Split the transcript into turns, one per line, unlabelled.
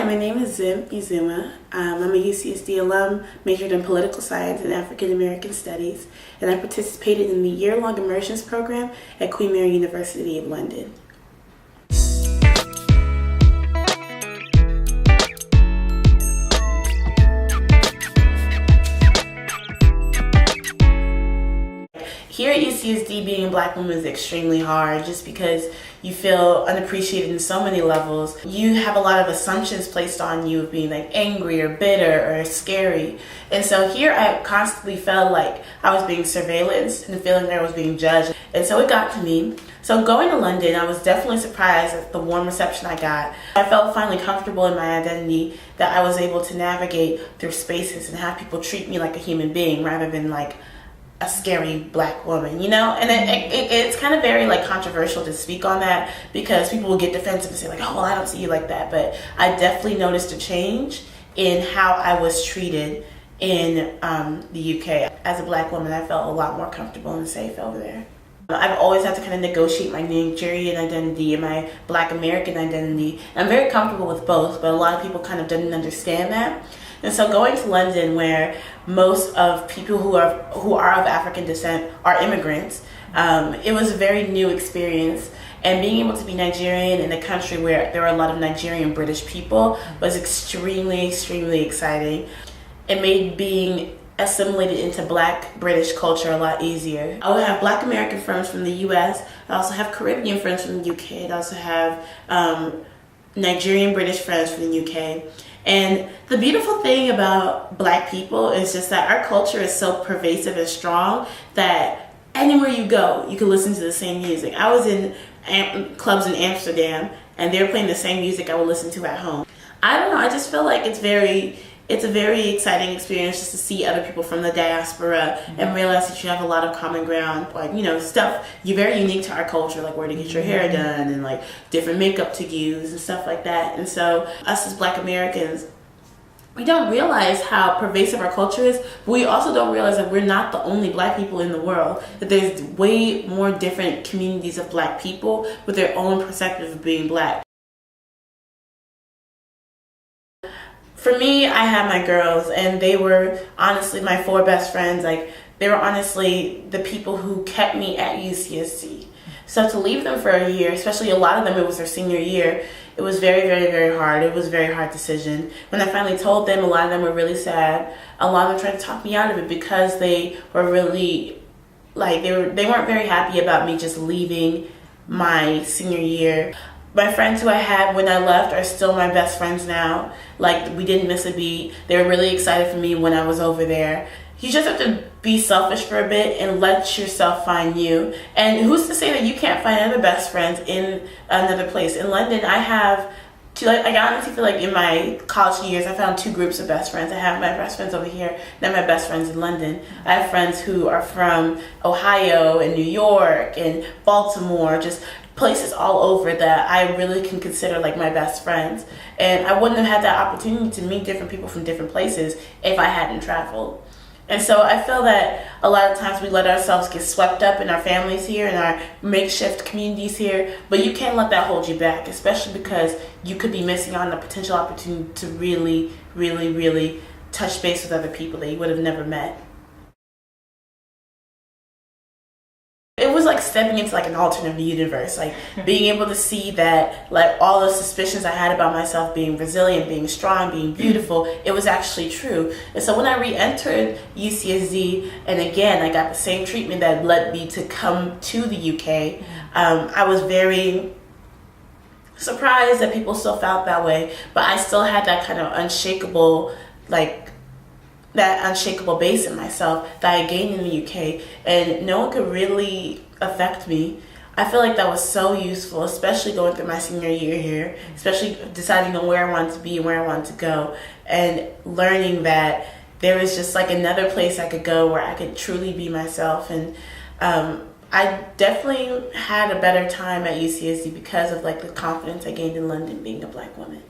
my name is Zim Izuma. I'm a UCSD alum, majored in political science and African American studies, and I participated in the year-long immersions program at Queen Mary University of London. Here at UCSD, being a black woman is extremely hard just because you feel unappreciated in so many levels. You have a lot of assumptions placed on you of being like angry or bitter or scary. And so here I constantly felt like I was being surveillanced and feeling that I was being judged. And so it got to me. So going to London, I was definitely surprised at the warm reception I got. I felt finally comfortable in my identity, that I was able to navigate through spaces and have people treat me like a human being rather than like a scary black woman, you know? And it's kind of very like controversial to speak on that because people will get defensive and say like, oh, well, I don't see you like that. But I definitely noticed a change in how I was treated in the UK. As a black woman, I felt a lot more comfortable and safe over there. I've always had to kind of negotiate my Nigerian identity and my black American identity. I'm very comfortable with both, but a lot of people kind of didn't understand that. And so going to London, where most of people who are of African descent are immigrants, it was a very new experience. And being able to be Nigerian in a country where there are a lot of Nigerian British people was extremely, extremely exciting. It made being assimilated into black British culture a lot easier. I would have black American friends from the US. I also have Caribbean friends from the UK. I also have Nigerian British friends from the UK. And the beautiful thing about black people is just that our culture is so pervasive and strong that anywhere you go, you can listen to the same music. I was in clubs in Amsterdam and they were playing the same music I would listen to at home. I don't know, I just feel like it's a very exciting experience just to see other people from the diaspora and realize that you have a lot of common ground, like, you know, stuff you're very unique to our culture, like where to get your hair done and like different makeup to use and stuff like that. And so us as black Americans, we don't realize how pervasive our culture is, but we also don't realize that we're not the only black people in the world, that there's way more different communities of black people with their own perspective of being black. For me, I had my girls, and they were honestly my 4 best friends. Like, they were honestly the people who kept me at UCSD. So to leave them for a year, especially a lot of them, it was their senior year, it was very, very, very hard. It was a very hard decision. When I finally told them, a lot of them were really sad. A lot of them tried to talk me out of it because they were really, like, they weren't very happy about me just leaving my senior year. My friends who I had when I left are still my best friends now. Like, we didn't miss a beat. They were really excited for me when I was over there. You just have to be selfish for a bit and let yourself find you. And who's to say that you can't find other best friends in another place? In London, I have I honestly feel like in my college years, I found 2 groups of best friends. I have my best friends over here, and my best friends in London. I have friends who are from Ohio and New York and Baltimore, just places all over that I really can consider like my best friends. And I wouldn't have had that opportunity to meet different people from different places if I hadn't traveled. And so I feel that a lot of times we let ourselves get swept up in our families here and our makeshift communities here, but you can't let that hold you back, especially because you could be missing on the potential opportunity to really, really, really touch base with other people that you would have never met. It was like stepping into like an alternate universe, like being able to see that like all the suspicions I had about myself being resilient, being strong, being beautiful, it was actually true. And so when I re-entered UCSD, and again, I got the same treatment that led me to come to the UK, I was very surprised that people still felt that way, but I still had that kind of unshakable, that unshakable base in myself that I gained in the UK, and no one could really affect me. I feel like that was so useful, especially going through my senior year here, especially deciding on where I wanted to be and where I wanted to go, and learning that there was just like another place I could go where I could truly be myself. And I definitely had a better time at UCSD because of like the confidence I gained in London being a black woman.